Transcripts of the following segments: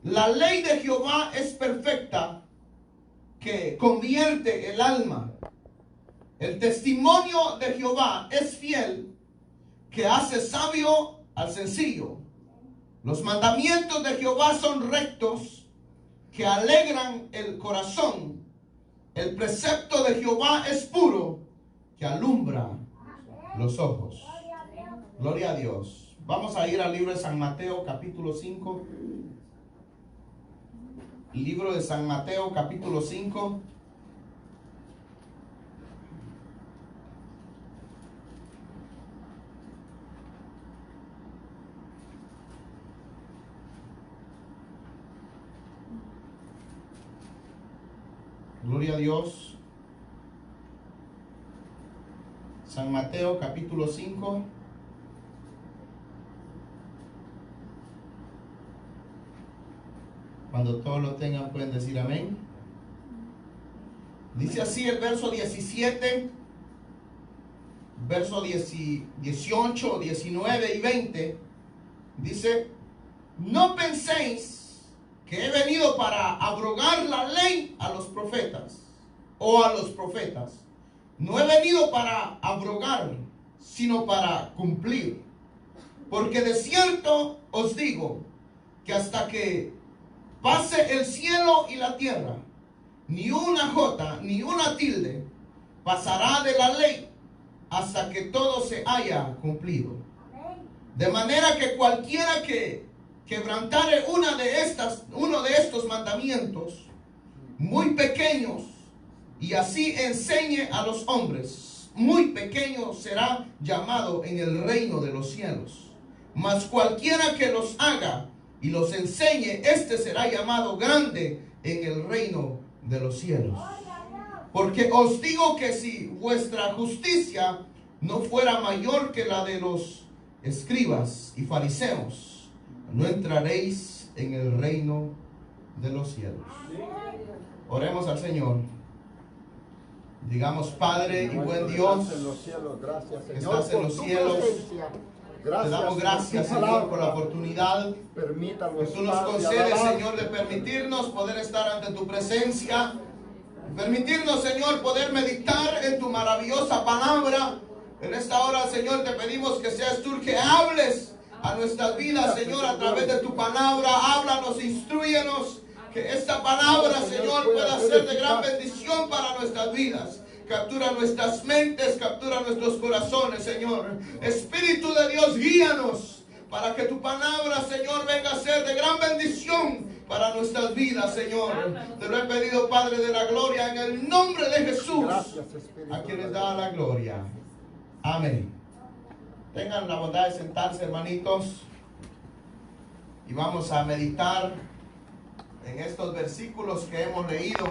La ley de Jehová es perfecta, que convierte el alma. El testimonio de Jehová es fiel, que hace sabio al sencillo. Los mandamientos de Jehová son rectos, que alegran el corazón. El precepto de Jehová es puro, que alumbra los ojos. Gloria a Dios. Vamos a ir al libro de San Mateo, capítulo 5. Libro de San Mateo, capítulo 5. Gloria a Dios. San Mateo, capítulo 5. Cuando todos lo tengan pueden decir amén. Dice así el verso 17, verso 18, 19 y 20. Dice: no penséis que he venido para abrogar la ley a los profetas o a los profetas. No he venido para abrogar, sino para cumplir. Porque de cierto os digo que hasta que pase el cielo y la tierra, ni una jota ni una tilde pasará de la ley hasta que todo se haya cumplido. De manera que cualquiera que quebrantare uno de estos mandamientos muy pequeños y así enseñe a los hombres, muy pequeño será llamado en el reino de los cielos. Mas cualquiera que los haga y los enseñe, este será llamado grande en el reino de los cielos. Porque os digo que si vuestra justicia no fuera mayor que la de los escribas y fariseos, no entraréis en el reino de los cielos. Oremos al Señor. Digamos: Padre y buen Dios, que estás en los cielos, te damos gracias, Señor, por la oportunidad que tú nos concedes, Señor, de permitirnos poder estar ante tu presencia. Permitirnos, Señor, poder meditar en tu maravillosa palabra. En esta hora, Señor, te pedimos que seas tú que hables a nuestras vidas, Señor, a través de tu palabra. Háblanos, instrúyenos, que esta palabra, Señor, pueda ser de gran bendición para nuestras vidas. Captura nuestras mentes, captura nuestros corazones, Señor. Espíritu de Dios, guíanos para que tu palabra, Señor, venga a ser de gran bendición para nuestras vidas, Señor. Te lo he pedido, Padre de la gloria, en el nombre de Jesús, a quienes da la gloria. Amén. Tengan la bondad de sentarse, hermanitos, y vamos a meditar en estos versículos que hemos leído.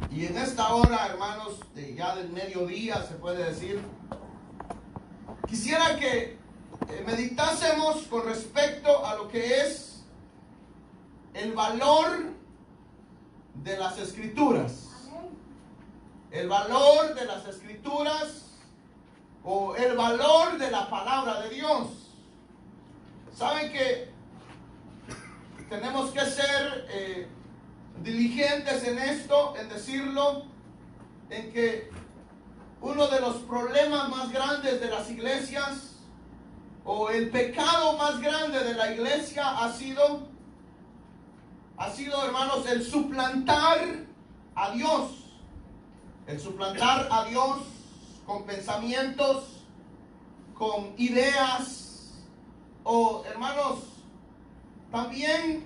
Y en esta hora, hermanos, ya del mediodía, se puede decir, quisiera que meditásemos con respecto a lo que es el valor de las Escrituras. El valor de las Escrituras, o el valor de la palabra de Dios. Saben que tenemos que ser diligentes en esto, en decirlo, en que uno de los problemas más grandes de las iglesias, o el pecado más grande de la iglesia, ha sido, hermanos, el suplantar a Dios. El suplantar a Dios con pensamientos, con ideas, o, hermanos, también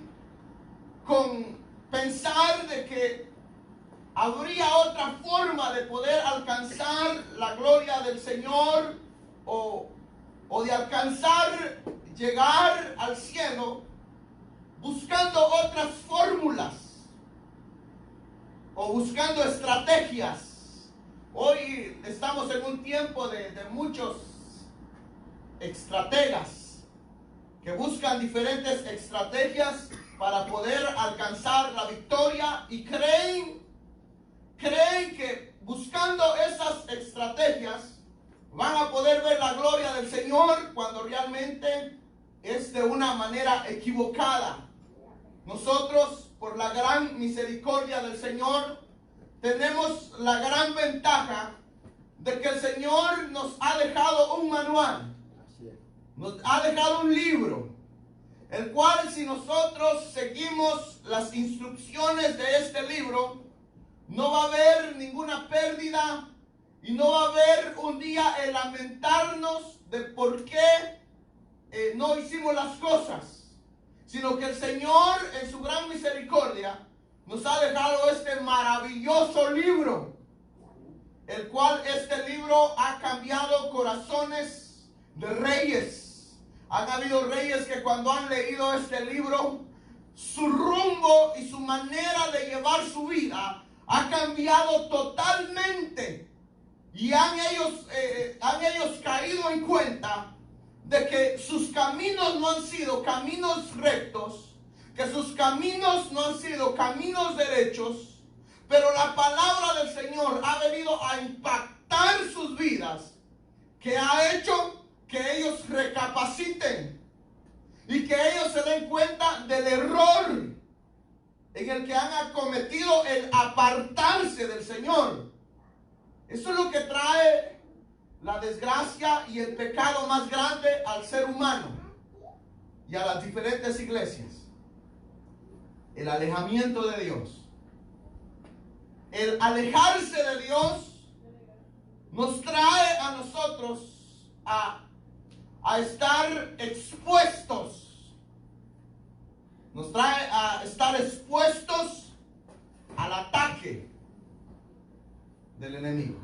con pensar de que habría otra forma de poder alcanzar la gloria del Señor, o de alcanzar, llegar al cielo, buscando otras fórmulas o buscando estrategias. Hoy estamos en un tiempo de muchos estrategas que buscan diferentes estrategias para poder alcanzar la victoria, y creen que buscando esas estrategias van a poder ver la gloria del Señor, cuando realmente es de una manera equivocada. Nosotros, por la gran misericordia del Señor, tenemos la gran ventaja de que el Señor nos ha dejado un manual, nos ha dejado un libro, el cual, si nosotros seguimos las instrucciones de este libro, no va a haber ninguna pérdida y no va a haber un día el lamentarnos de por qué no hicimos las cosas, sino que el Señor, en su gran misericordia, nos ha dejado este maravilloso libro, el cual este libro ha cambiado corazones de reyes. Han habido reyes que cuando han leído este libro, su rumbo y su manera de llevar su vida ha cambiado totalmente. Y han ellos caído en cuenta de que sus caminos no han sido caminos rectos, que sus caminos no han sido caminos derechos, pero la palabra del Señor ha venido a impactar sus vidas, que ha hecho que ellos recapaciten y que ellos se den cuenta del error en el que han acometido, el apartarse del Señor. Eso es lo que trae la desgracia y el pecado más grande al ser humano y a las diferentes iglesias. El alejamiento de Dios. El alejarse de Dios nos trae a nosotros a estar expuestos. Nos trae a estar expuestos al ataque del enemigo.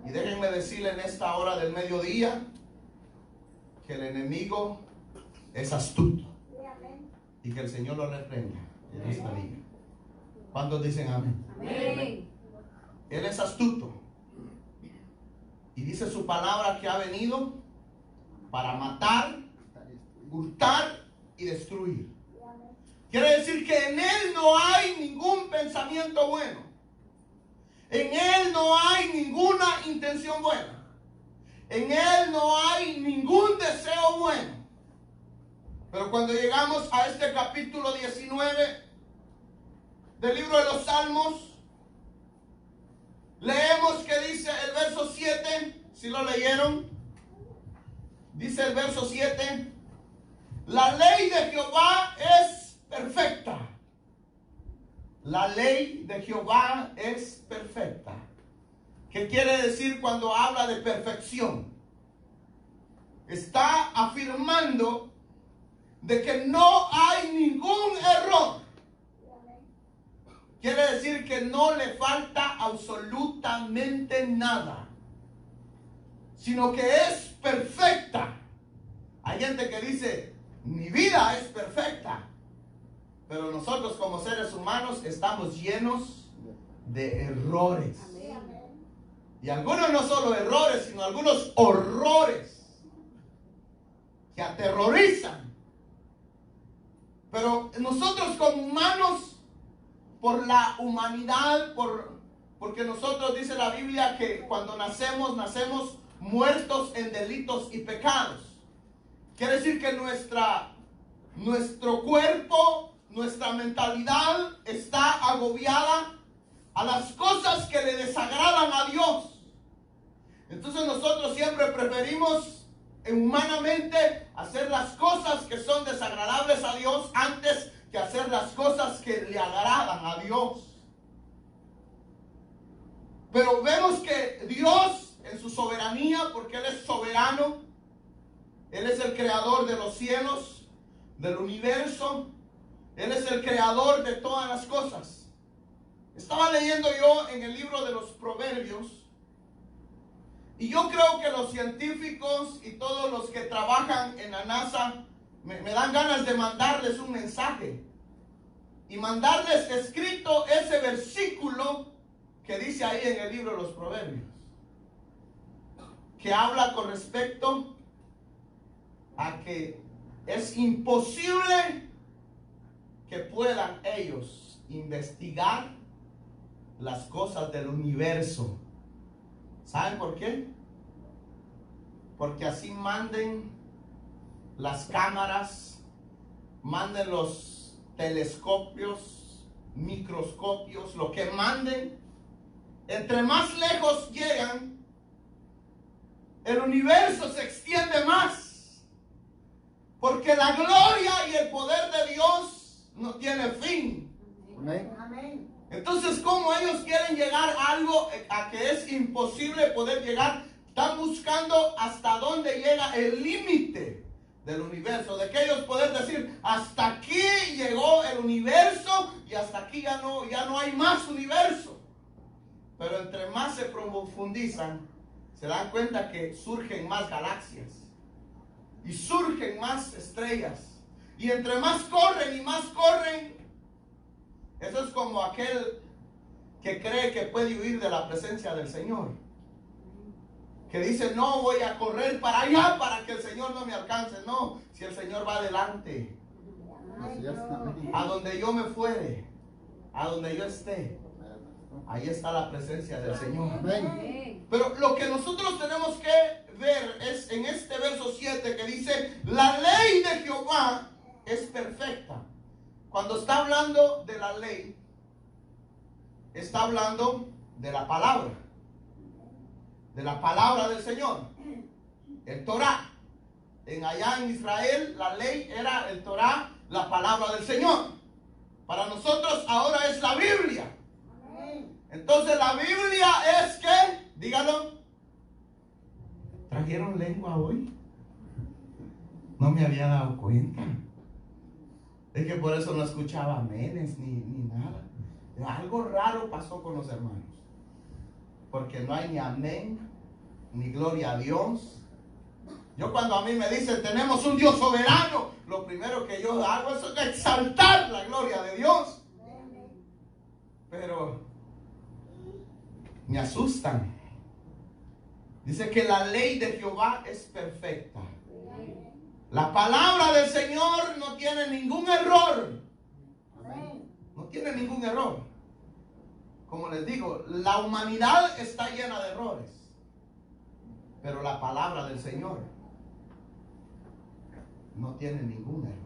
Y déjenme decirle en esta hora del mediodía que el enemigo es astuto y que el Señor lo reprenda en esta día. ¿Cuántos dicen amén? Amén. Él es astuto y dice su palabra que ha venido para matar, hurtar y destruir. Quiere decir que en él no hay ningún pensamiento bueno. En él no hay ninguna intención buena. En él no hay ningún deseo bueno. Pero cuando llegamos a este capítulo 19 del libro de los Salmos, leemos que dice el verso 7, si lo leyeron, dice el verso 7, la ley de Jehová es perfecta. La ley de Jehová es perfecta. ¿Qué quiere decir cuando habla de perfección? Está afirmando de que no hay ningún error. Quiere decir que no le falta absolutamente nada, sino que es perfecta. Hay gente que dice, mi vida es perfecta. Pero nosotros como seres humanos estamos llenos de errores. Y algunos no solo errores, sino algunos horrores que aterrorizan. Pero nosotros como humanos, por la humanidad, porque nosotros dice la Biblia que cuando nacemos muertos en delitos y pecados. Quiere decir que nuestro cuerpo, nuestra mentalidad está agobiada a las cosas que le desagradan a Dios. Entonces nosotros siempre preferimos humanamente hacer las cosas que son desagradables a Dios antes que hacer las cosas que le agradan a Dios. Pero vemos que Dios, en su soberanía, porque Él es soberano, Él es el creador de los cielos, del universo, Él es el creador de todas las cosas. Estaba leyendo yo en el libro de los Proverbios, y yo creo que los científicos y todos los que trabajan en la NASA me dan ganas de mandarles un mensaje y mandarles escrito ese versículo que dice ahí en el libro de los Proverbios, que habla con respecto a que es imposible que puedan ellos investigar las cosas del universo. ¿Saben por qué? Porque así manden las cámaras, manden los telescopios, microscopios, lo que manden, entre más lejos llegan, el universo se extiende más, porque la gloria y el poder de Dios no tiene fin. Amén. Entonces, ¿cómo ellos quieren llegar a algo a que es imposible poder llegar? Están buscando hasta dónde llega el límite del universo, de que ellos poder decir, hasta aquí llegó el universo y hasta aquí ya no hay más universo. Pero entre más se profundizan, se dan cuenta que surgen más galaxias y surgen más estrellas, y entre más corren y más corren. Eso es como aquel que cree que puede huir de la presencia del Señor, que dice, no voy a correr para allá para que el Señor no me alcance. No, si el Señor va adelante, a donde yo me fuere, a donde yo esté, ahí está la presencia del Señor. Amén. Pero lo que nosotros tenemos que ver es en este verso 7 que dice, la ley de Jehová es perfecta. Cuando está hablando de la ley, está hablando de la palabra del Señor, el Torah. Allá en Israel la ley era el Torah, la palabra del Señor. Para nosotros ahora es la Biblia. Entonces la Biblia es que, dígalo, ¿trajeron lengua hoy? No me había dado cuenta. Es que por eso no escuchaba amenes ni nada. Algo raro pasó con los hermanos, porque no hay ni amén ni gloria a Dios. Yo cuando a mí me dicen tenemos un Dios soberano, lo primero que yo hago es exaltar la gloria de Dios. Pero me asustan. Dice que la ley de Jehová es perfecta. La palabra del Señor no tiene ningún error. No tiene ningún error. Como les digo, la humanidad está llena de errores, pero la palabra del Señor no tiene ningún error.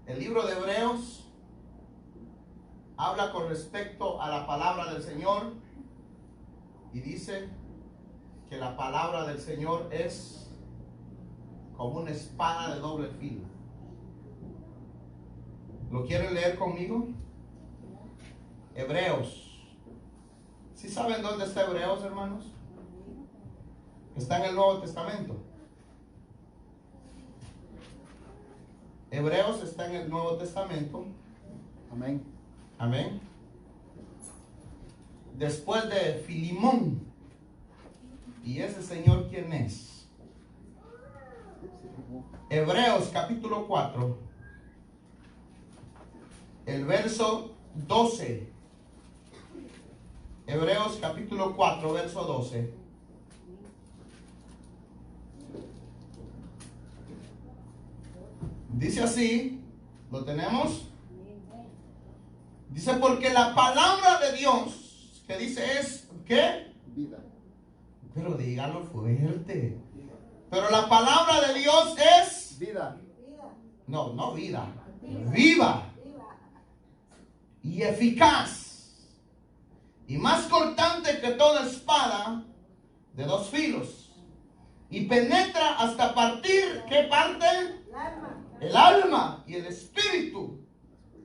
El libro de Hebreos habla con respecto a la palabra del Señor y dice que la palabra del Señor es como una espada de doble filo. ¿Lo quieren leer conmigo? Hebreos. ¿Sí saben dónde está Hebreos, hermanos? Está en el Nuevo Testamento. Hebreos está en el Nuevo Testamento. Amén. Amén. Después de Filimón. ¿Y ese señor quién es? Hebreos capítulo 4. El verso 12. Hebreos capítulo 4, verso 12. Dice así, ¿lo tenemos? Dice, porque la palabra de Dios, que dice es, ¿qué? Vida. Pero dígalo fuerte. Pero la palabra de Dios es... Vida. No vida. Viva. Y eficaz. Y más cortante que toda espada de dos filos. Y penetra hasta partir, ¿qué parte? El alma y el espíritu,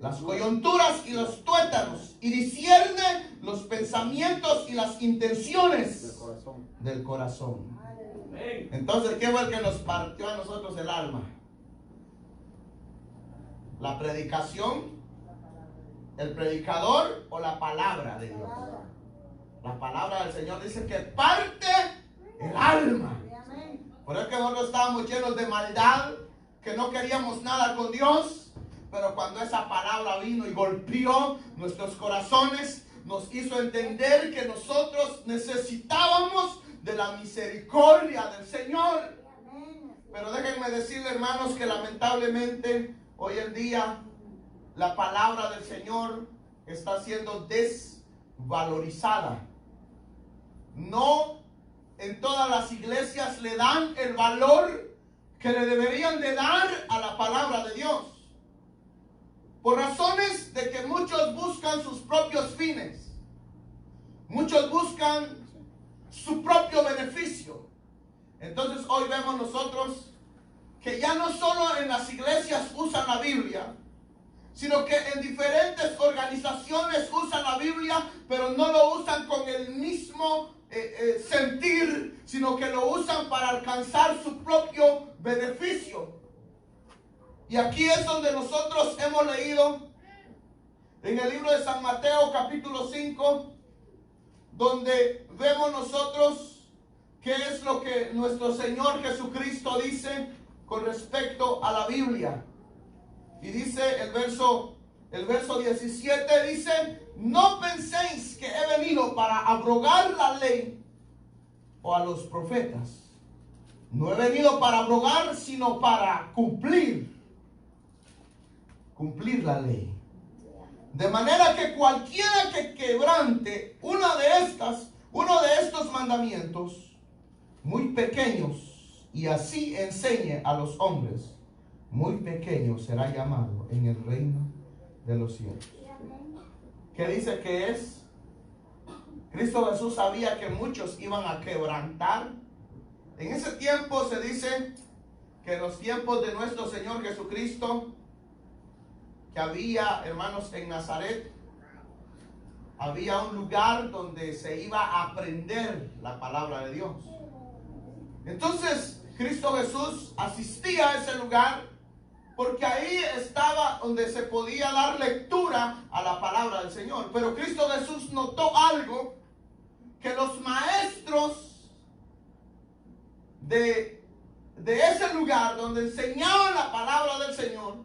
las coyunturas y los tuétanos, y discierne los pensamientos y las intenciones del corazón. Entonces, ¿qué fue el que nos partió a nosotros el alma? ¿La predicación, el predicador o la palabra de Dios? La palabra del Señor dice que parte el alma. Por eso que nosotros estábamos llenos de maldad, que no queríamos nada con Dios, pero cuando esa palabra vino y golpeó nuestros corazones, nos hizo entender que nosotros necesitábamos de la misericordia del Señor. Pero déjenme decirle, hermanos, que lamentablemente hoy en día la palabra del Señor está siendo desvalorizada. No en todas las iglesias le dan el valor que le deberían de dar a la palabra de Dios. Por razones de que muchos buscan sus propios fines. Muchos buscan su propio beneficio. Entonces hoy vemos nosotros que ya no solo en las iglesias usan la Biblia, sino que en diferentes organizaciones usan la Biblia, pero no lo usan con el mismo sentir, sino que lo usan para alcanzar su propio beneficio. Y aquí es donde nosotros hemos leído en el libro de San Mateo capítulo 5, donde vemos nosotros qué es lo que nuestro Señor Jesucristo dice con respecto a la Biblia. Y dice el verso 17, dice: no penséis que he venido para abrogar la ley o a los profetas. No he venido para abrogar, sino para cumplir la ley. De manera que cualquiera que quebrante uno de estos mandamientos muy pequeños y así enseñe a los hombres, muy pequeño será llamado en el reino de los cielos. ¿Qué dice que es? Cristo Jesús sabía que muchos iban a quebrantar. En ese tiempo se dice que en los tiempos de nuestro Señor Jesucristo, que había, hermanos, en Nazaret, había un lugar donde se iba a aprender la palabra de Dios. Entonces Cristo Jesús asistía a ese lugar porque ahí estaba donde se podía dar lectura a la palabra del Señor. Pero Cristo Jesús notó algo, que los maestros de ese lugar donde enseñaban la palabra del Señor,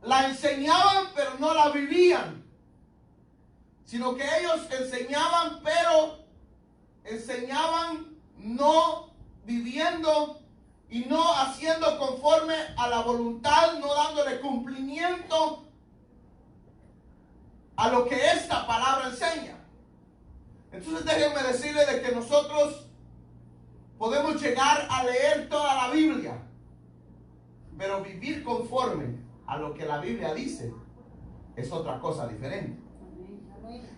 la enseñaban pero no la vivían, sino que ellos enseñaban, pero enseñaban no viviendo y no haciendo conforme a la voluntad, no dándole cumplimiento a lo que esta palabra enseña. Entonces déjenme decirle de que nosotros podemos llegar a leer toda la Biblia, pero vivir conforme a lo que la Biblia dice es otra cosa diferente.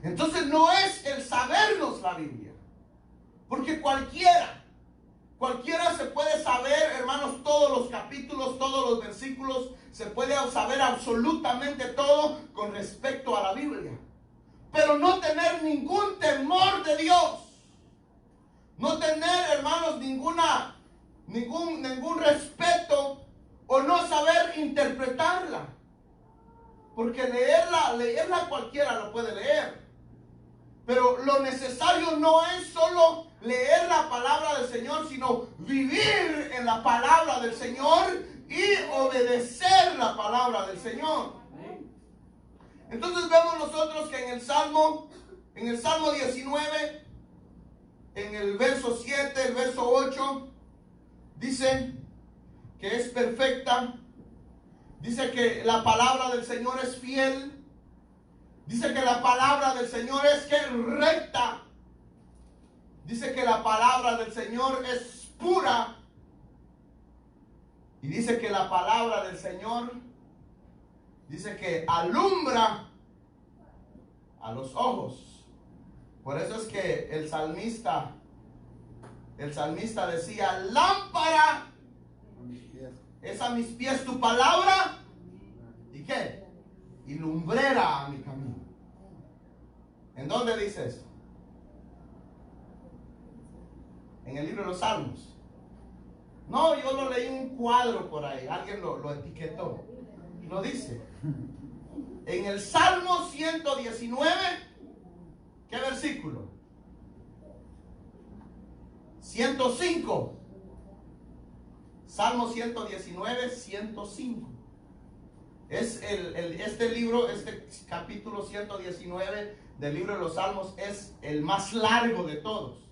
Entonces no es el sabernos la Biblia, porque cualquiera se puede saber, hermanos, todos los capítulos, todos los versículos, se puede saber absolutamente todo con respecto a la Biblia, pero no tener ningún temor de Dios, no tener, hermanos, ningún respeto, o no saber interpretarla, porque leerla cualquiera lo puede leer, pero lo necesario no es solo leer la palabra del Señor, sino vivir en la palabra del Señor y obedecer la palabra del Señor. Entonces vemos nosotros que en el Salmo 19, en el verso 7, el verso 8, dice que es perfecta, dice que la palabra del Señor es fiel, dice que la palabra del Señor es recta, dice que la palabra del Señor es pura, y dice que la palabra del Señor, dice que alumbra a los ojos. Por eso es que el salmista decía: lámpara es a mis pies tu palabra, ¿y qué? Y lumbrera a mi camino. ¿En dónde dice eso? En el libro de los Salmos. No, yo lo leí en un cuadro por ahí, alguien lo etiquetó. Lo dice. En el Salmo 119, ¿qué versículo? 105. Salmo 119, 105. Es este libro, este capítulo 119 del libro de los Salmos es el más largo de todos.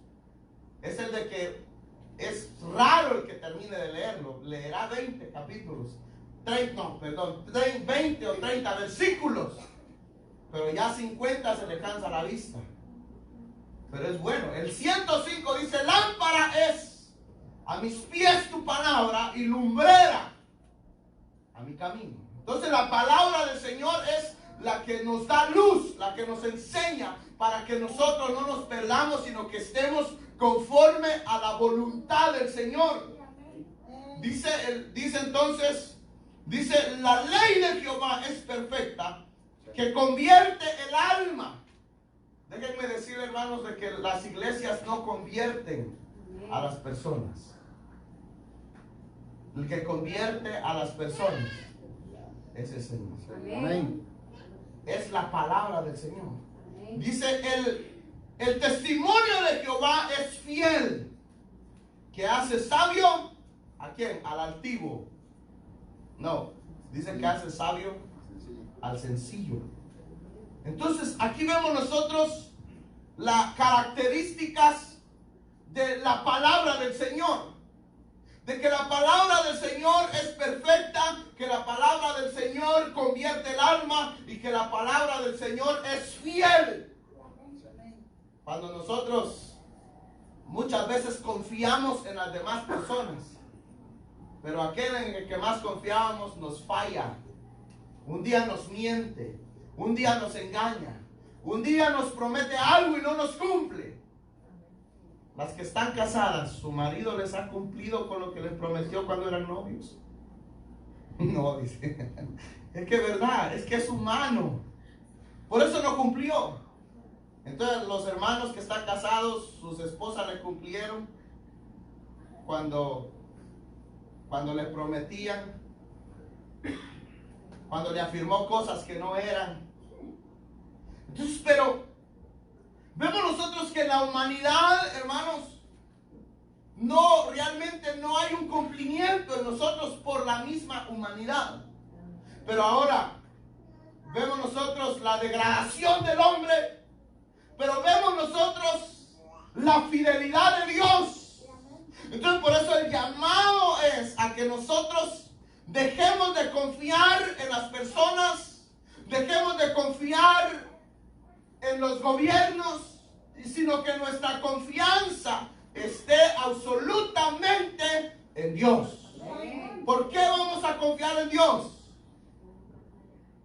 Es el de que es raro el que termine de leerlo. Leerá 20 capítulos. 20 o 30 versículos. Pero ya 50 se le cansa la vista. Pero es bueno. El 105 dice: lámpara es a mis pies tu palabra y lumbrera a mi camino. Entonces la palabra del Señor es la que nos da luz, la que nos enseña para que nosotros no nos perdamos, sino que estemos conforme a la voluntad del Señor. Dice entonces, la ley de Jehová es perfecta, que convierte el alma. Déjenme decir, hermanos, de que las iglesias no convierten a las personas. El que convierte a las personas es el Señor. Amén. Es la palabra del Señor. Dice el testimonio de Jehová es fiel, que hace sabio ¿a quién? Al altivo. No, dice que hace sabio al sencillo. Entonces aquí vemos nosotros las características de la palabra del Señor. De que la palabra del Señor es perfecta, que la palabra del Señor convierte el alma y que la palabra del Señor es fiel. Cuando nosotros muchas veces confiamos en las demás personas, pero aquel en el que más confiábamos nos falla. Un día nos miente, un día nos engaña, un día nos promete algo y no nos cumple. Las que están casadas, ¿su marido les ha cumplido con lo que les prometió cuando eran novios? No, dice. Es que es verdad, es que es humano. Por eso no cumplió. Entonces los hermanos que están casados, sus esposas le cumplieron cuando le prometían, cuando le afirmó cosas que no eran. Entonces, pero vemos nosotros que en la humanidad, hermanos, realmente no hay un cumplimiento en nosotros por la misma humanidad. Pero ahora vemos nosotros la degradación del hombre, pero vemos nosotros la fidelidad de Dios. Entonces por eso el llamado es a que nosotros dejemos de confiar en las personas, dejemos de confiar en los gobiernos, sino que nuestra confianza esté absolutamente en Dios. ¿Por qué vamos a confiar en Dios?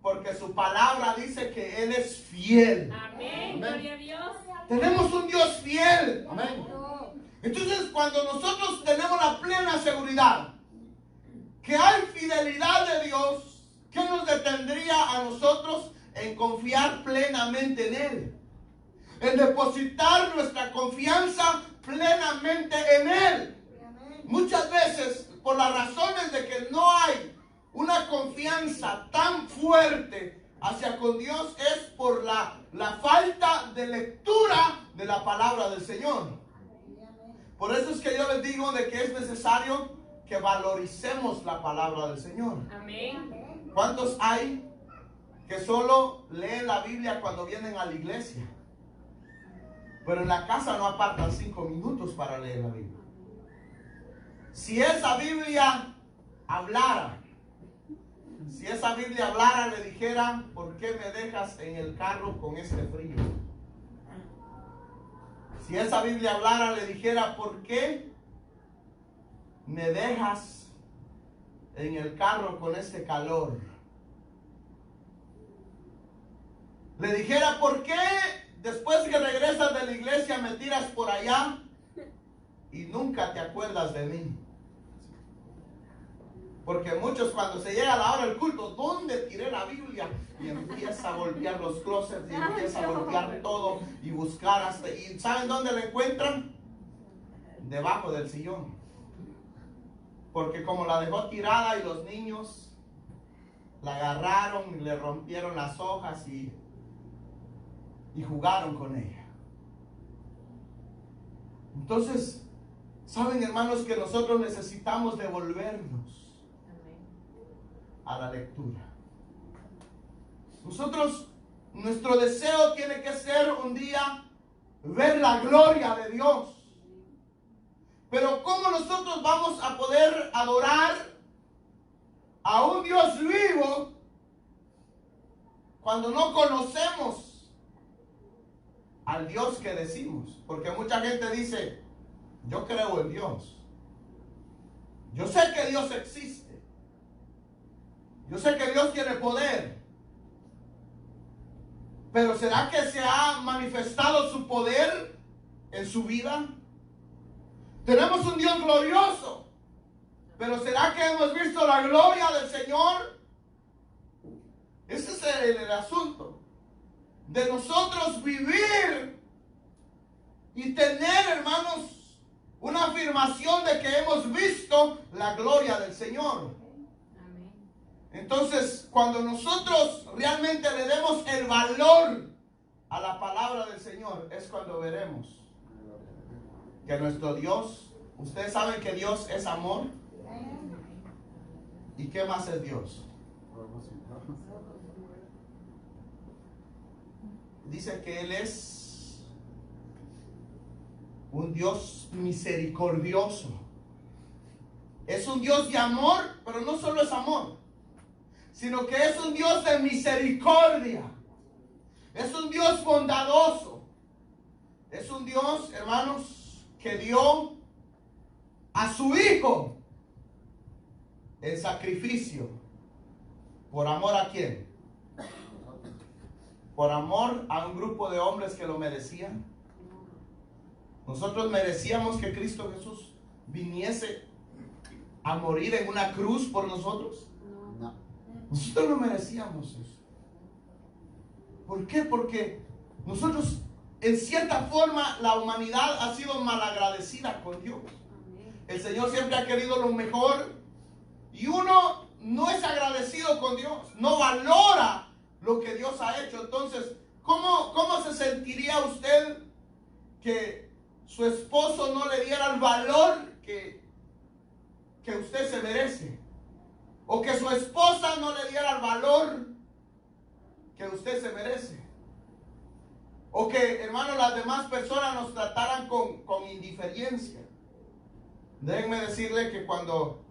Porque su palabra dice que Él es fiel. Amén. Gloria a Dios. Tenemos un Dios fiel. Amén. Entonces, cuando nosotros tenemos la plena seguridad que hay fidelidad de Dios, ¿qué nos detendría a nosotros en confiar plenamente en Él? En depositar nuestra confianza plenamente en Él. Muchas veces, por las razones de que no hay una confianza tan fuerte hacia con Dios, es por la falta de lectura de la palabra del Señor. Por eso es que yo les digo de que es necesario que valoricemos la palabra del Señor. Amén. ¿Cuántos hay que solo leen la Biblia cuando vienen a la iglesia? Pero en la casa no apartan 5 minutos para leer la Biblia. Si esa Biblia hablara, le dijera, ¿por qué me dejas en el carro con este frío? Si esa Biblia hablara, le dijera, ¿por qué me dejas en el carro con este calor? Le dijera, ¿por qué después que regresas de la iglesia me tiras por allá y nunca te acuerdas de mí? Porque muchos cuando se llega a la hora del culto, ¿dónde tiré la Biblia? Y empieza a golpear los closets y empieza a golpear todo y buscar hasta... ¿Y saben dónde la encuentran? Debajo del sillón. Porque como la dejó tirada y los niños la agarraron y le rompieron las hojas y jugaron con ella. Entonces, saben, hermanos, que nosotros necesitamos devolvernos a la lectura. Nuestro deseo tiene que ser un día ver la gloria de Dios. Pero ¿cómo nosotros vamos a poder adorar a un Dios vivo cuando no conocemos al Dios que decimos? Porque mucha gente dice, yo creo en Dios, Yo sé que Dios existe. Yo sé que Dios tiene poder. Pero ¿será que se ha manifestado su poder en su vida? Tenemos un Dios glorioso. Pero ¿será que hemos visto la gloria del Señor? Ese es el asunto. De nosotros vivir y tener, hermanos, una afirmación de que hemos visto la gloria del Señor. Amén. Entonces, cuando nosotros realmente le demos el valor a la palabra del Señor, es cuando veremos que nuestro Dios, ustedes saben que Dios es amor. ¿Y qué más es Dios? Dice que Él es un Dios misericordioso. Es un Dios de amor, pero no solo es amor, sino que es un Dios de misericordia. Es un Dios bondadoso. Es un Dios, hermanos, que dio a su Hijo el sacrificio. ¿Por amor a quién? Por amor a un grupo de hombres que lo merecían. Nosotros merecíamos que Cristo Jesús viniese a morir en una cruz por nosotros. No. Nosotros no merecíamos eso. ¿Por qué? Porque nosotros, en cierta forma, la humanidad ha sido malagradecida con Dios. El Señor siempre ha querido lo mejor y uno no es agradecido con Dios, no valora lo que Dios ha hecho. Entonces, ¿cómo se sentiría usted que su esposo no le diera el valor que usted se merece? O que su esposa no le diera el valor que usted se merece. O que, hermano, las demás personas nos trataran con indiferencia. Déjenme decirle que cuando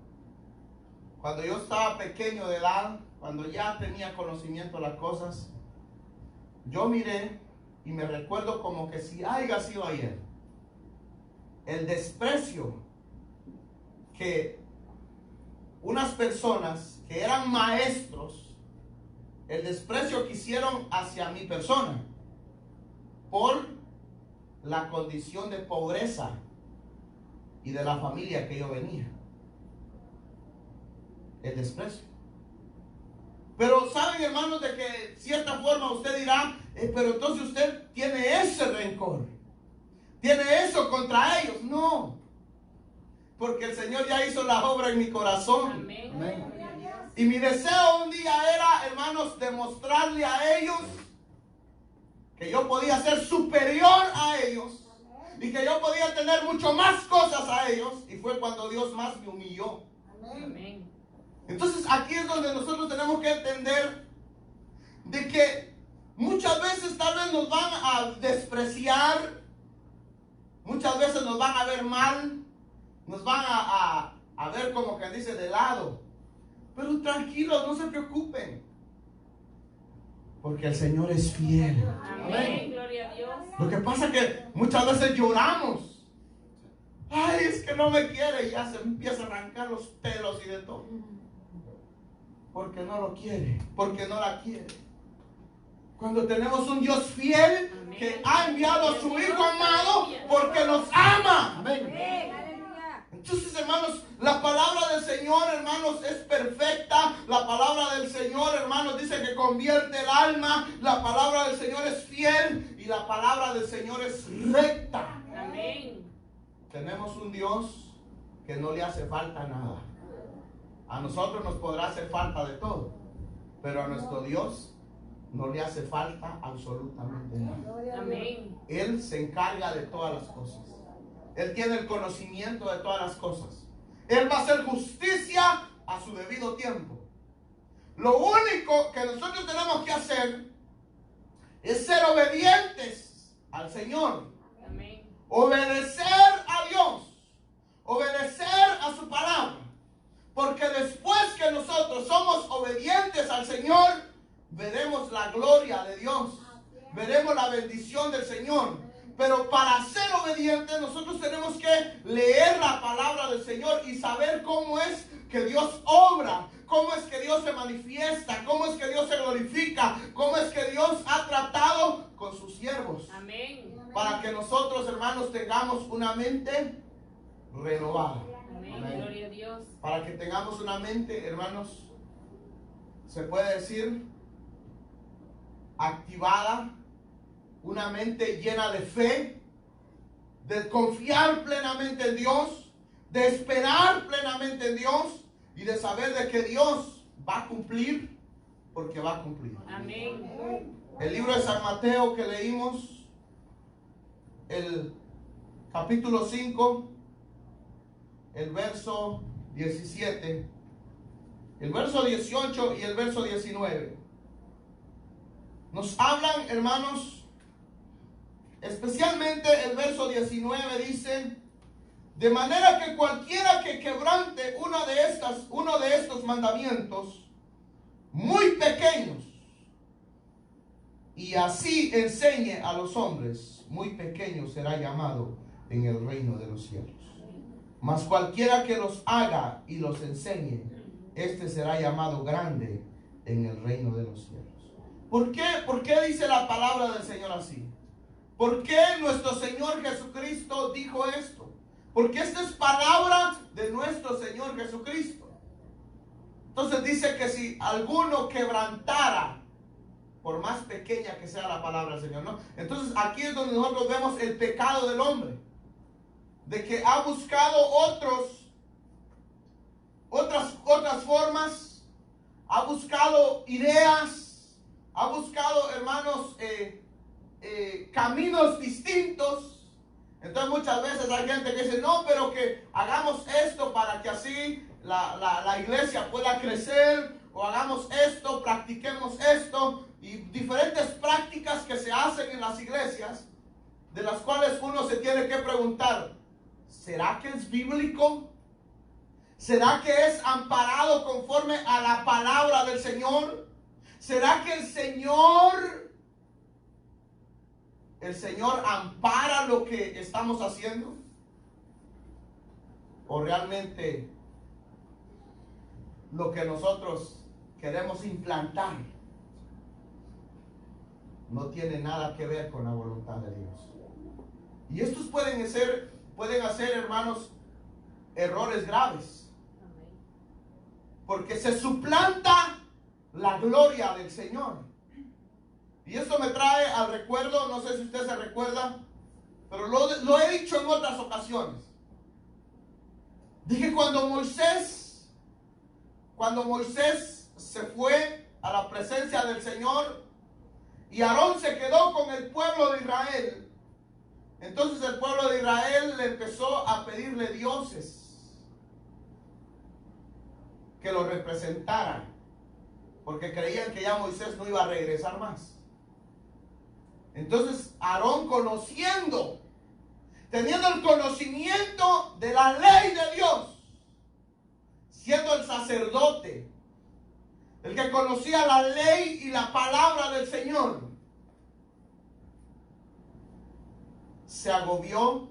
yo estaba pequeño de edad, cuando ya tenía conocimiento de las cosas, yo miré y me recuerdo como que si haya sido ayer, el desprecio que unas personas que eran maestros, el desprecio que hicieron hacia mi persona por la condición de pobreza y de la familia que yo venía. El desprecio. Pero saben, hermanos, de que de cierta forma usted dirá, pero entonces usted tiene ese rencor, tiene eso contra ellos. No, porque el Señor ya hizo la obra en mi corazón. Amén. Amén. Y mi deseo un día era, hermanos, demostrarle a ellos que yo podía ser superior a ellos y que yo podía tener mucho más cosas a ellos. Y fue cuando Dios más me humilló. Amén. Entonces aquí es donde nosotros tenemos que entender de que muchas veces tal vez nos van a despreciar, muchas veces nos van a ver mal, nos van a ver como que dice de lado. Pero tranquilos, no se preocupen, porque el Señor es fiel. Amén. Gloria a Dios. Lo que pasa es que muchas veces lloramos. Ay, es que no me quiere, y ya se empieza a arrancar los pelos y de todo. Porque no lo quiere, porque no la quiere. Cuando tenemos un Dios fiel, Amén, que ha enviado a su Hijo amado porque nos ama. Amén. Entonces, hermanos, la palabra del Señor, hermanos, es perfecta. La palabra del Señor, hermanos, dice que convierte el alma. La palabra del Señor es fiel y la palabra del Señor es recta. Amén. Tenemos un Dios que no le hace falta nada. A nosotros nos podrá hacer falta de todo, pero a nuestro Dios no le hace falta absolutamente nada. Amén. Él se encarga de todas las cosas. Él tiene el conocimiento de todas las cosas. Él va a hacer justicia a su debido tiempo. Lo único que nosotros tenemos que hacer es ser obedientes al Señor. Amén. Obedecer a Dios. Obedecer a su palabra. Porque después que nosotros somos obedientes al Señor, veremos la gloria de Dios. Veremos la bendición del Señor. Pero para ser obedientes nosotros tenemos que leer la palabra del Señor y saber cómo es que Dios obra, cómo es que Dios se manifiesta, cómo es que Dios se glorifica, cómo es que Dios ha tratado con sus siervos. Amén. Para que nosotros, hermanos, tengamos una mente renovada. Amén. Amén. Gloria a Dios. Para que tengamos una mente, hermanos, se puede decir, activada, una mente llena de fe, de confiar plenamente en Dios, de esperar plenamente en Dios y de saber de que Dios va a cumplir porque va a cumplir. Amén. El libro de San Mateo que leímos, el capítulo 5, el verso 17, el verso 18 y el verso 19. Nos hablan, hermanos, especialmente el verso 19 dice: de manera que cualquiera que quebrante uno de estos mandamientos muy pequeños y así enseñe a los hombres, muy pequeño será llamado en el reino de los cielos. Mas cualquiera que los haga y los enseñe, este será llamado grande en el reino de los cielos. ¿Por qué? ¿Por qué dice la palabra del Señor así? ¿Por qué nuestro Señor Jesucristo dijo esto? Porque esta es palabra de nuestro Señor Jesucristo. Entonces dice que si alguno quebrantara, por más pequeña que sea la palabra del Señor, ¿no? Entonces aquí es donde nosotros vemos el pecado del hombre, de que ha buscado otras formas, ha buscado ideas, ha buscado, hermanos, caminos distintos. Entonces muchas veces hay gente que dice: no, pero que hagamos esto para que así la iglesia pueda crecer, o hagamos esto, practiquemos esto, y diferentes prácticas que se hacen en las iglesias, de las cuales uno se tiene que preguntar: ¿será que es bíblico? ¿Será que es amparado conforme a la palabra del Señor? ¿Será que el Señor ampara lo que estamos haciendo? ¿O realmente lo que nosotros queremos implantar no tiene nada que ver con la voluntad de Dios? Y estos pueden hacer, hermanos, errores graves, porque se suplanta la gloria del Señor. Y esto me trae al recuerdo, no sé si usted se recuerda, pero lo he dicho en otras ocasiones. Dije, cuando Moisés se fue a la presencia del Señor y Aarón se quedó con el pueblo de Israel, entonces el pueblo de Israel le empezó a pedirle dioses que lo representaran, porque creían que ya Moisés no iba a regresar más. Entonces Aarón, teniendo el conocimiento de la ley de Dios, siendo el sacerdote, el que conocía la ley y la palabra del Señor, se agobió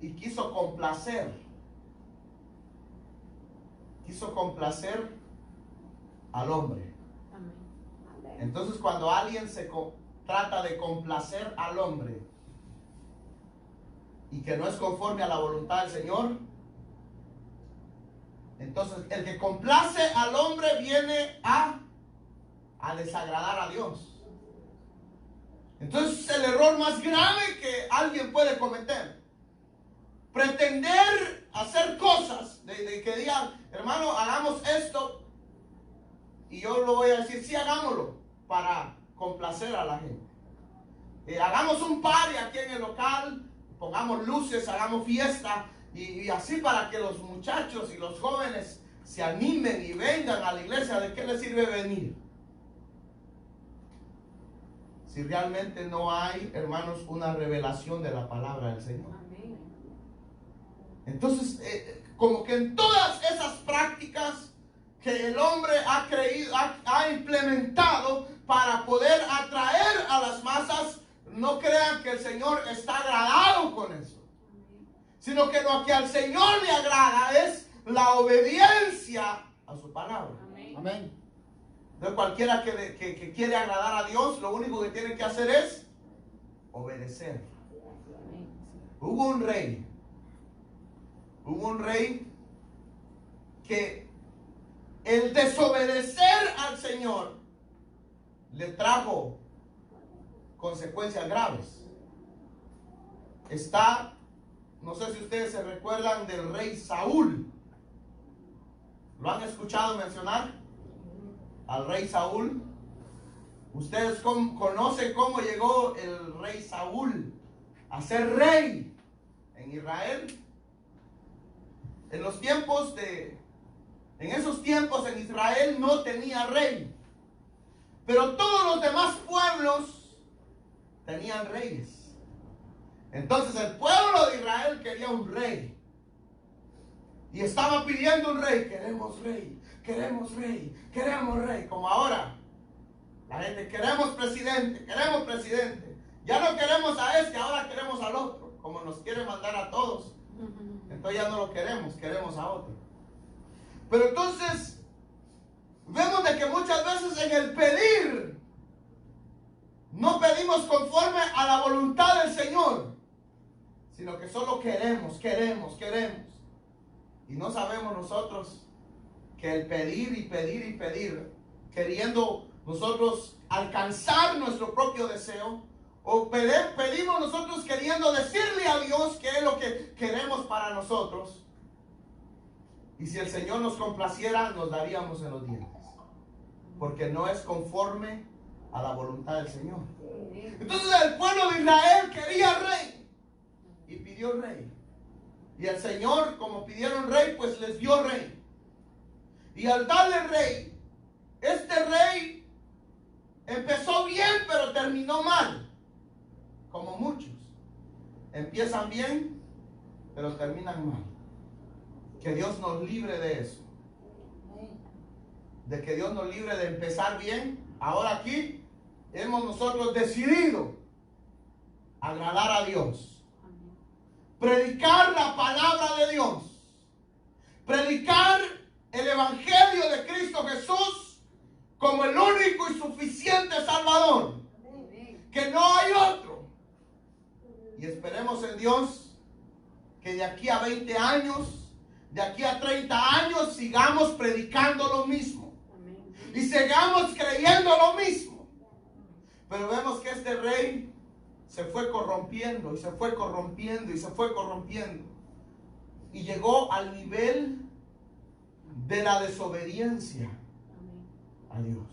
y quiso complacer al hombre. Entonces, cuando alguien trata de complacer al hombre y que no es conforme a la voluntad del Señor, entonces el que complace al hombre viene a desagradar a Dios. Entonces es el error más grave que alguien puede cometer: pretender hacer cosas de que digan: hermano, hagamos esto, y yo lo voy a decir: sí, hagámoslo, para complacer a la gente. Hagamos un party aquí en el local, pongamos luces, hagamos fiesta, y así para que los muchachos y los jóvenes se animen y vengan a la iglesia. ¿De qué les sirve venir si realmente no hay, hermanos, una revelación de la palabra del Señor? Entonces, como que en todas esas prácticas que el hombre ha implementado para poder atraer a las masas, no crean que el Señor está agradado con eso, sino que lo que al Señor le agrada es la obediencia a su palabra. Amén. Amén. Entonces cualquiera que quiere agradar a Dios, lo único que tiene que hacer es obedecer. Hubo un rey que el desobedecer al Señor le trajo consecuencias graves. No sé si ustedes se recuerdan del rey Saúl. ¿Lo han escuchado mencionar? Al rey Saúl. ¿Ustedes conocen cómo llegó el rey Saúl a ser rey en Israel? En esos tiempos en Israel no tenía rey, pero todos los demás pueblos tenían reyes. Entonces el pueblo de Israel quería un rey y estaba pidiendo un rey. Queremos rey, queremos rey, queremos rey. Como ahora la gente, queremos presidente, queremos presidente. Ya no queremos a este, ahora queremos al otro, como nos quiere mandar a todos. Entonces ya no lo queremos, queremos a otro. Pero entonces vemos de que muchas veces en el pedir no pedimos conforme a la voluntad del Señor, sino que solo queremos. Y no sabemos nosotros que el pedir y pedir, queriendo nosotros alcanzar nuestro propio deseo, o pedimos nosotros queriendo decirle a Dios qué es lo que queremos para nosotros. Y si el Señor nos complaciera, nos daríamos en los dientes, porque no es conforme a la voluntad del Señor. Entonces el pueblo de Israel quería rey y pidió rey. Y el Señor, como pidieron rey, pues les dio rey. Y al darle rey, este rey empezó bien, pero terminó mal. Como muchos. Empiezan bien, pero terminan mal. Que Dios nos libre de eso. De que Dios nos libre de empezar bien. Ahora aquí hemos nosotros decidido agradar a Dios. Predicar la palabra de Dios. Predicar el evangelio de Cristo Jesús como el único y suficiente Salvador. Que no hay otro. Y esperemos en Dios que de aquí a 20 años, de aquí a 30 años, sigamos predicando lo mismo. Y sigamos creyendo lo mismo. Pero vemos que este rey se fue corrompiendo y se fue corrompiendo y se fue corrompiendo. Y llegó al nivel de la desobediencia a Dios.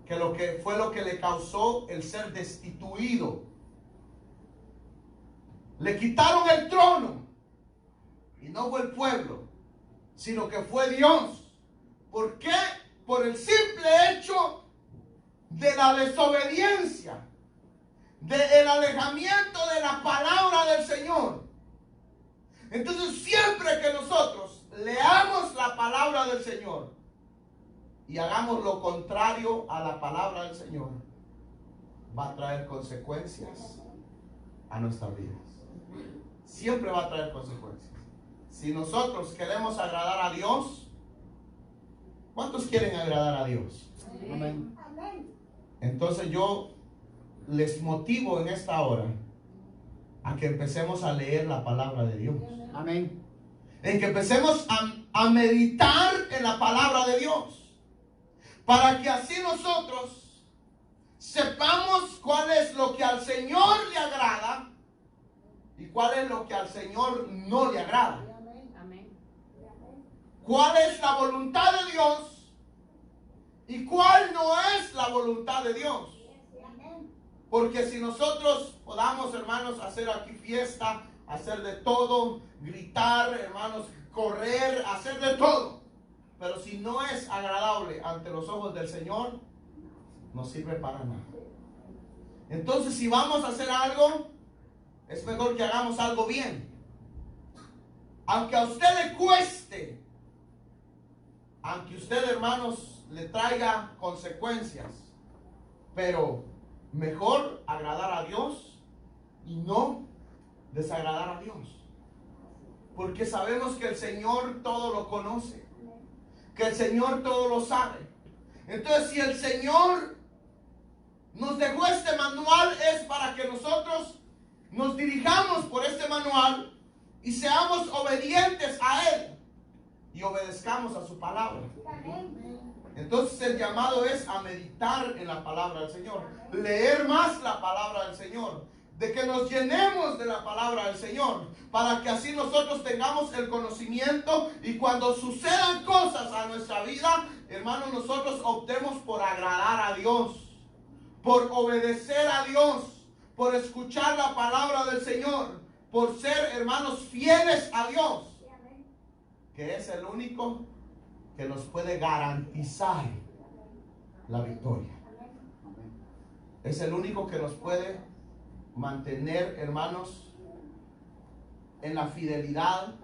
Que fue lo que le causó el ser destituido. Le quitaron el trono. Y no fue el pueblo, sino que fue Dios. ¿Por qué? Por el simple hecho de la desobediencia, del alejamiento de la palabra del Señor. Entonces siempre que nosotros leamos la palabra del Señor y hagamos lo contrario a la palabra del Señor, va a traer consecuencias a nuestras vidas. Siempre va a traer consecuencias. Si nosotros queremos agradar a Dios, ¿cuántos quieren agradar a Dios? Amén. Entonces yo les motivo en esta hora a que empecemos a leer la palabra de Dios. Amén. En que empecemos a meditar en la palabra de Dios, para que así nosotros sepamos cuál es lo que al Señor le agrada y cuál es lo que al Señor no le agrada. Amén. ¿Cuál es la voluntad de Dios y cuál no es la voluntad de Dios? Porque si nosotros podamos, hermanos, hacer aquí fiesta, hacer de todo, gritar, hermanos, correr, hacer de todo, pero si no es agradable ante los ojos del Señor, no sirve para nada. Entonces, si vamos a hacer algo, es mejor que hagamos algo bien. Aunque a usted le cueste, aunque usted, hermanos, le traiga consecuencias, pero mejor agradar a Dios y no desagradar a Dios. Porque sabemos que el Señor todo lo conoce, que el Señor todo lo sabe. Entonces, si el Señor nos dejó este manual, es para que nosotros nos dirijamos por este manual y seamos obedientes a Él y obedezcamos a su palabra. Entonces el llamado es a meditar en la palabra del Señor, leer más la palabra del Señor, de que nos llenemos de la palabra del Señor, para que así nosotros tengamos el conocimiento y cuando sucedan cosas a nuestra vida, hermanos, nosotros optemos por agradar a Dios, por obedecer a Dios, por escuchar la palabra del Señor, por ser, hermanos, fieles a Dios, que es el único que nos puede garantizar la victoria. Es el único que nos puede mantener, hermanos, en la fidelidad,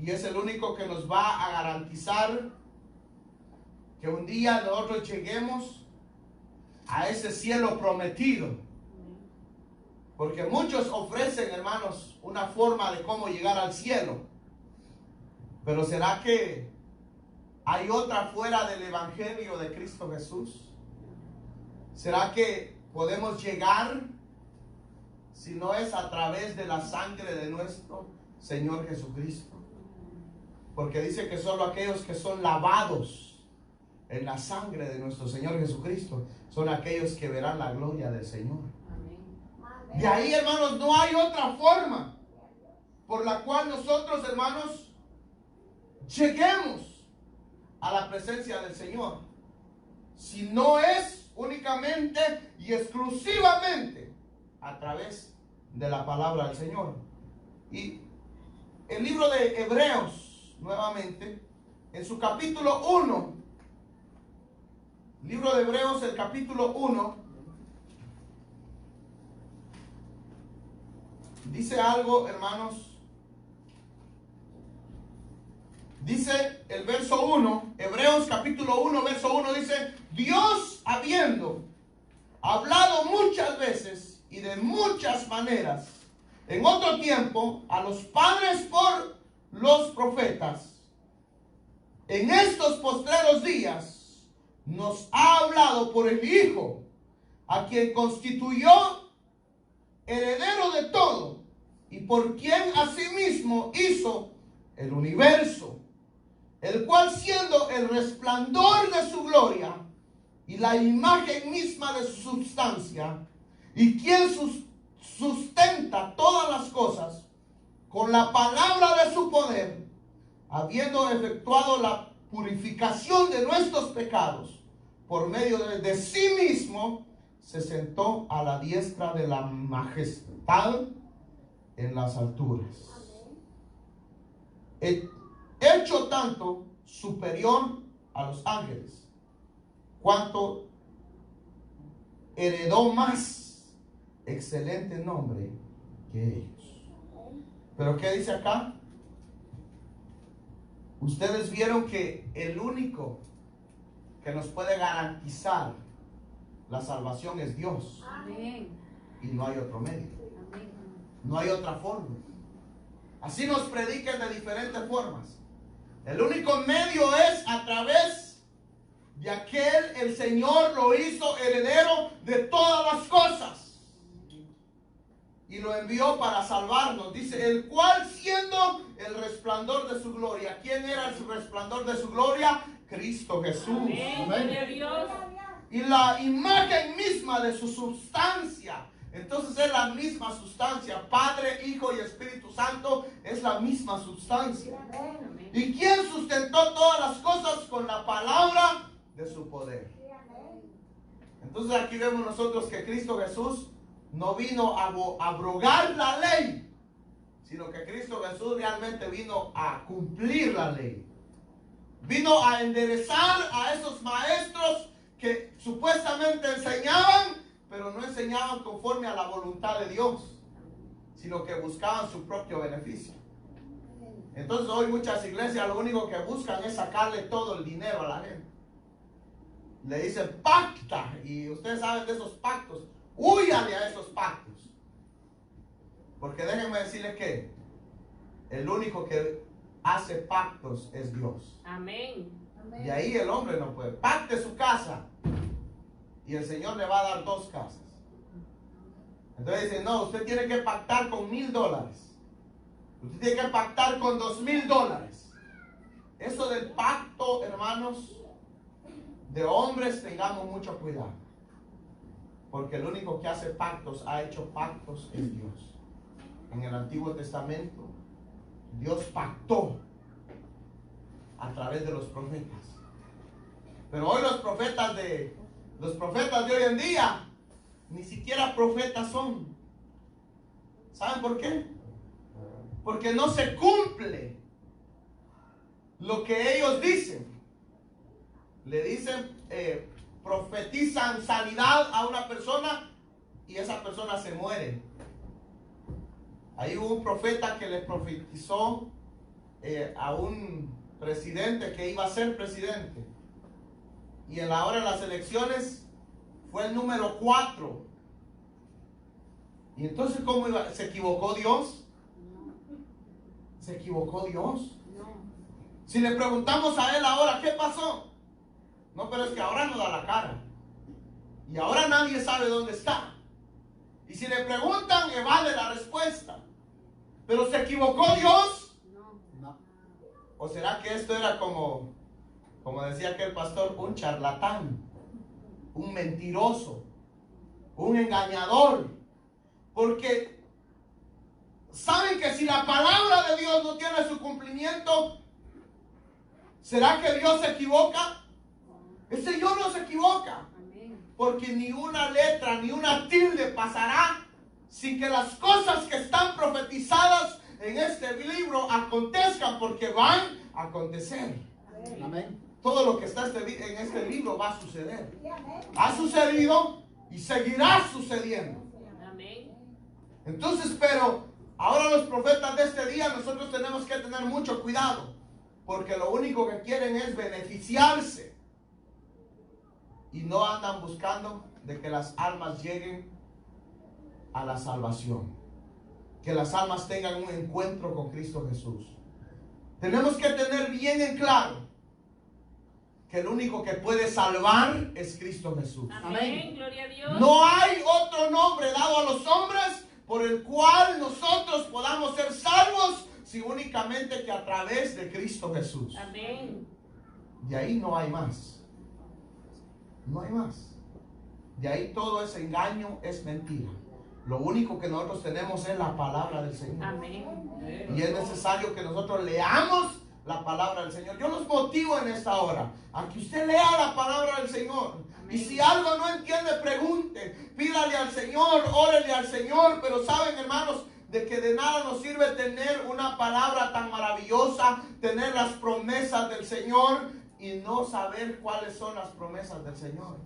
y es el único que nos va a garantizar que un día nosotros lleguemos a ese cielo prometido. Porque muchos ofrecen, hermanos, una forma de cómo llegar al cielo, pero ¿será que hay otra fuera del evangelio de Cristo Jesús? ¿Será que podemos llegar si no es a través de la sangre de nuestro Señor Jesucristo? Porque dice que solo aquellos que son lavados en la sangre de nuestro Señor Jesucristo son aquellos que verán la gloria del Señor. De ahí, hermanos, no hay otra forma por la cual nosotros, hermanos, lleguemos a la presencia del Señor, si no es únicamente y exclusivamente a través de la palabra del Señor. Y el libro de Hebreos, nuevamente, en su capítulo 1, libro de Hebreos, el capítulo 1, dice algo, hermanos. Dice el verso 1, Hebreos capítulo 1, verso 1, dice: Dios, habiendo hablado muchas veces y de muchas maneras en otro tiempo a los padres por los profetas, en estos postreros días nos ha hablado por el Hijo, a quien constituyó heredero de todo y por quien asimismo hizo el universo, el cual, siendo el resplandor de su gloria y la imagen misma de su substancia, y quien sustenta todas las cosas con la palabra de su poder, habiendo efectuado la purificación de nuestros pecados por medio de sí mismo, se sentó a la diestra de la majestad en las alturas, hecho tanto superior a los ángeles, cuanto heredó más excelente nombre que ellos. Pero ¿qué dice acá? Ustedes vieron que el único que nos puede garantizar la salvación es Dios. Amén. Y no hay otro medio. Amén. No hay otra forma. Así nos prediquen de diferentes formas. El único medio es a través de aquel, el Señor lo hizo heredero de todas las cosas y lo envió para salvarnos. Dice, el cual, siendo el resplandor de su gloria. ¿Quién era el resplandor de su gloria? Cristo Jesús. Amén. Gloria a Dios. Y la imagen misma de su sustancia. Entonces es la misma sustancia. Padre, Hijo y Espíritu Santo es la misma sustancia. ¿Y quién sustentó todas las cosas? Con la palabra de su poder. Entonces aquí vemos nosotros que Cristo Jesús no vino a abrogar la ley, sino que Cristo Jesús realmente vino a cumplir la ley. Vino a enderezar a esos maestros que supuestamente enseñaban, pero no enseñaban conforme a la voluntad de Dios, sino que buscaban su propio beneficio. Entonces hoy muchas iglesias lo único que buscan es sacarle todo el dinero a la gente. Le dicen pacta, y ustedes saben de esos pactos. Húyale a esos pactos. Porque déjenme decirles que el único que hace pactos es Dios. Amén. Y ahí el hombre no puede. Pacte su casa y el Señor le va a dar 2 casas. Entonces dice, no, usted tiene que pactar con $1,000. Usted tiene que pactar con $2,000. Eso del pacto, hermanos, de hombres, tengamos mucho cuidado. Porque el único que hace pactos, ha hecho pactos, es Dios. En el Antiguo Testamento, Dios pactó a través de los profetas. Pero hoy los profetas de hoy en día ni siquiera profetas son. ¿Saben por qué? Porque no se cumple lo que ellos dicen. Le dicen, profetizan sanidad a una persona y esa persona se muere. Ahí hubo un profeta que le profetizó a un presidente que iba a ser presidente. Y en la hora de las elecciones fue el número 4. Y entonces, ¿cómo iba? ¿Se equivocó Dios? ¿Se equivocó Dios? Si le preguntamos a él ahora, ¿qué pasó? No, pero es que ahora no da la cara. Y ahora nadie sabe dónde está. Y si le preguntan, evade la respuesta. ¿Pero se equivocó Dios? No. ¿O será que esto era como decía aquel pastor, un charlatán, un mentiroso, un engañador? Porque saben que si la palabra de Dios no tiene su cumplimiento, ¿será que Dios se equivoca? El Señor no se equivoca. Porque ni una letra, ni una tilde pasará sin que las cosas que están profetizadas en este libro acontezcan, porque van a acontecer. Amén. Todo lo que está en este libro va a suceder. Ha sucedido y seguirá sucediendo. Amén. Entonces, pero ahora los profetas de este día, nosotros tenemos que tener mucho cuidado, porque lo único que quieren es beneficiarse y no andan buscando de que las almas lleguen a la salvación, que las almas tengan un encuentro con Cristo Jesús. Tenemos que tener bien en claro que el único que puede salvar es Cristo Jesús. Amén. Gloria a Dios. No hay otro nombre dado a los hombres por el cual nosotros podamos ser salvos, si únicamente que a través de Cristo Jesús. Amén. De ahí no hay más. No hay más. De ahí todo ese engaño es mentira. Lo único que nosotros tenemos es la palabra del Señor. Amén. Y es necesario que nosotros leamos la palabra del Señor. Yo los motivo en esta hora a que usted lea la palabra del Señor. Amén. Y si algo no entiende, pregunte, pídale al Señor, órele al Señor. Pero saben, hermanos, de que de nada nos sirve tener una palabra tan maravillosa, tener las promesas del Señor y no saber cuáles son las promesas del Señor.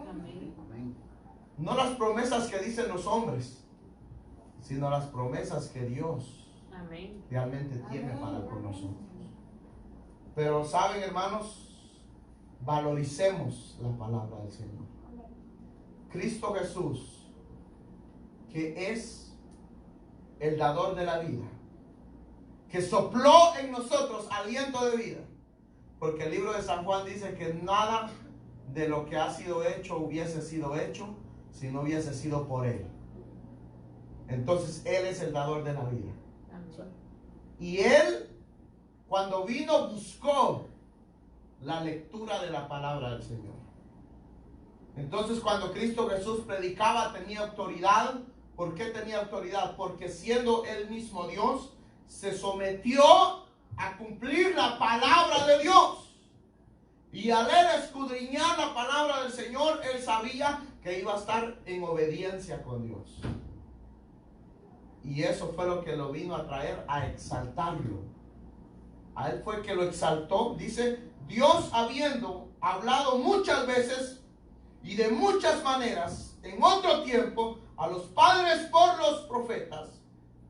Amén. Amén. No las promesas que dicen los hombres, sino las promesas que Dios Amén. realmente tiene para con nosotros. Pero saben, hermanos, valoricemos la palabra del Señor. Cristo Jesús, que es el dador de la vida, que sopló en nosotros aliento de vida, porque el libro de San Juan dice que nada de lo que ha sido hecho hubiese sido hecho si no hubiese sido por Él. Entonces Él es el dador de la vida. Amén. Y Él, cuando vino, buscó la lectura de la palabra del Señor. Entonces, cuando Cristo Jesús predicaba, tenía autoridad. ¿Por qué tenía autoridad? Porque siendo Él mismo Dios, se sometió a cumplir la palabra de Dios. Y al Él escudriñar la palabra del Señor, Él sabía que iba a estar en obediencia con Dios. Y eso fue lo que lo vino a traer, a exaltarlo. A Él fue que lo exaltó. Dice, Dios habiendo hablado muchas veces y de muchas maneras en otro tiempo a los padres por los profetas,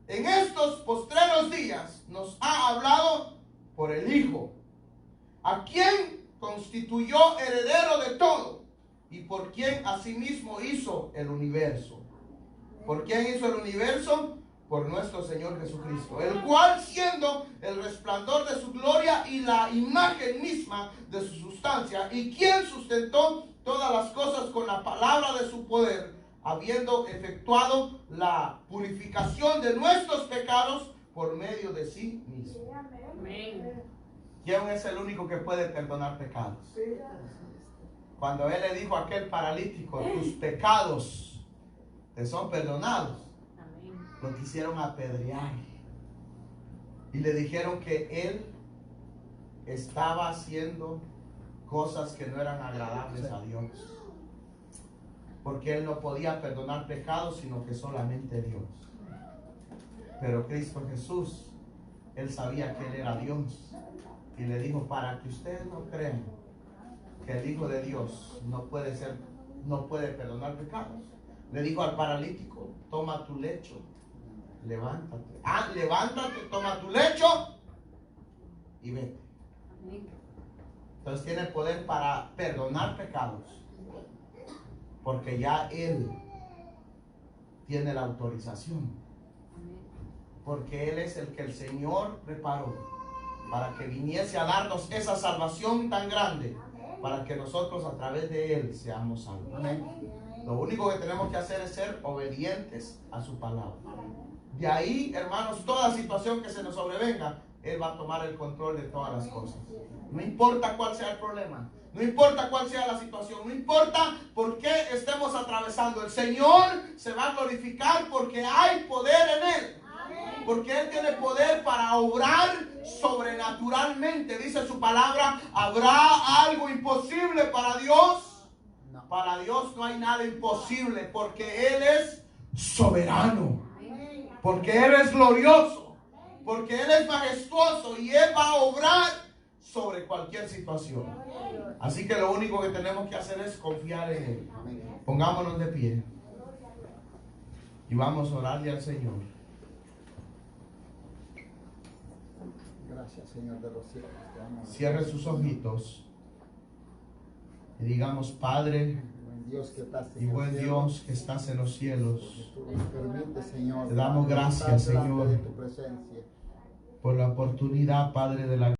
en estos postreros días nos ha hablado por el Hijo, a quien constituyó heredero de todo y por quien asimismo hizo el universo. ¿Por quién hizo el universo? Por nuestro Señor Jesucristo, el cual, siendo el resplandor de su gloria y la imagen misma de su sustancia, y quien sustentó todas las cosas con la palabra de su poder, habiendo efectuado la purificación de nuestros pecados por medio de sí mismo. Amén. ¿Quién es el único que puede perdonar pecados? Cuando él le dijo a aquel paralítico, tus pecados te son perdonados, Amén. lo quisieron apedrear y le dijeron que él estaba haciendo cosas que no eran agradables a Dios, porque él no podía perdonar pecados sino que solamente Dios. Pero Cristo Jesús, él sabía que él era Dios y le dijo, para que ustedes no crean que el Hijo de Dios no puede perdonar pecados, le dijo al paralítico, toma tu lecho, levántate. Levántate, toma tu lecho y vete. Amén. Entonces tiene poder para perdonar pecados, porque ya él tiene la autorización, porque él es el que el Señor preparó para que viniese a darnos esa salvación tan grande, para que nosotros a través de él seamos salvos. Amén. Lo único que tenemos que hacer es ser obedientes a su palabra. De ahí, hermanos, toda situación que se nos sobrevenga, él va a tomar el control de todas las cosas. No importa cuál sea el problema, no importa cuál sea la situación, no importa por qué estemos atravesando, el Señor se va a glorificar porque hay poder en él. Porque él tiene poder para obrar sobrenaturalmente. Dice su palabra, ¿habrá algo imposible para Dios? No. Para Dios no hay nada imposible, porque él es soberano, porque él es glorioso, porque él es majestuoso y él va a obrar sobre cualquier situación. Así que lo único que tenemos que hacer es confiar en él. Amén. Pongámonos de pie y vamos a orarle al Señor. Gracias, Señor de los cielos. Te amo. Cierre sus ojitos y digamos, Padre Buen Dios que estás en y el buen cielo, Dios que estás en los cielos, tú nos permites, Señor, te damos gracias, estar delante Señor, de tu presencia. por la oportunidad, Padre, de la